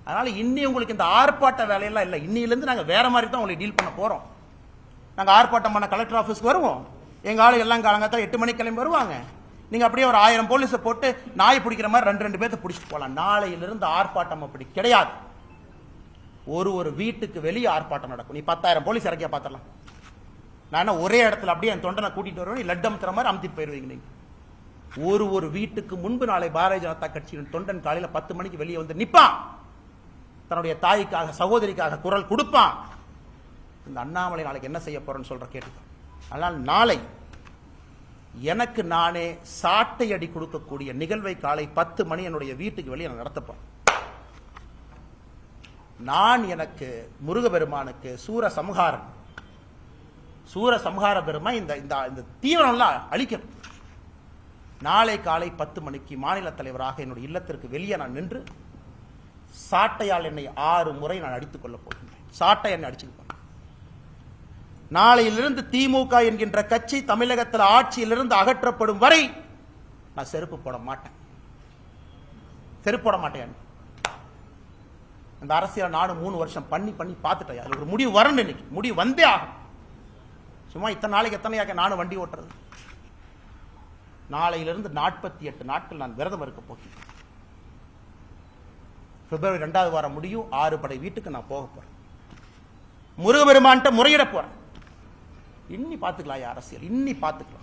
அதனால இன்னி உங்களுக்கு இந்த ஆர்ப்பாட்ட வேலையெல்லாம் இல்லை. இன்னிலிருந்து நாங்கள் வேற மாதிரி தான் உங்களை டீல் பண்ண போறோம். நாங்கள் ஆர்ப்பாட்டம் பண்ண கலெக்டர் ஆஃபீஸ்க்கு வருவோம். எங்க ஆளு எல்லாம் காலங்காத்தால 8 மணிக்கு கிளம்பி வருவாங்க. நீங்க அப்படியே ஒரு 1000 போலீஸை போட்டு நாய் பிடிக்கிற மாதிரி 2 பேர்த்த பிடிச்சிட்டு போகலாம். நாளையிலிருந்து ஆர்ப்பாட்டம் அப்படி கிடையாது. ஒரு வீட்டுக்கு வெளியே ஆர்ப்பாட்டம் நடக்கும். நீ 10,000 போலீஸ் இறக்கியா பாத்திரலாம். நான் ஒரே இடத்துல அப்படியே என் தொண்டனை கூட்டிட்டு வருவேன். லட்டு அமுத்துற மாதிரி அமுத்திட்டு போயிருவீங்க. நீங்க ஒரு வீட்டுக்கு முன்பு நாளை பாரதிய ஜனதா கட்சியின் தொண்டன் காலையில 10 மணிக்கு வெளியே வந்து நிப்பான். தன்னுடைய தாய்க்காக சகோதரிக்காக குரல் கொடுப்பான். இந்த அண்ணாமலை நாளைக்கு என்ன செய்ய போறேன்னு சொல்ற கேட்டு. ஆனால் நாளை எனக்கு நானே சாட்டை அடி கொடுக்கக்கூடிய நிகழ்வை காலை 10 மணி என்னுடைய வீட்டுக்கு வெளியே நான் நடத்தப்போறேன். நான் எனக்கு முருகபெருமானுக்கு சூர சம்ஹார பெருமை இந்த தீவிரம்லாம் அழிக்கணும். நாளை காலை 10 மணிக்கு மாநில தலைவராக என்னுடைய இல்லத்திற்கு வெளியே நான் நின்று சாட்டையால் என்னை 6 முறை நான் அடித்துக் கொள்ள போகின்றேன். சாட்டை என்னை அடிச்சுட்டு. நாளையிலிருந்து திமுக என்கின்ற கட்சி தமிழகத்தில் ஆட்சியிலிருந்து அகற்றப்படும் வரை நான் செருப்பு போட மாட்டேன். அந்த அரசியல் நானும் 3 வருஷம் பண்ணி பார்த்துட்டேன். அது ஒரு முடிவு வரணும். இன்னைக்கு முடிவு வந்தே ஆகும். சும்மா இத்தனை நாளைக்கு எத்தனையாக நானும் வண்டி ஓட்டுறது. நாளையிலிருந்து 48 நாட்கள் நான் விரதம் இருக்க போகிறேன். பிப்ரவரி 2வது வாரம் முடியும். 6 படை வீட்டுக்கு நான் போக போறேன். முருகபெருமான்ட்ட முறையிட போறேன். இன்னி பார்த்துக்கலாம் அரசியல், இன்னி பார்த்துக்கலாம்.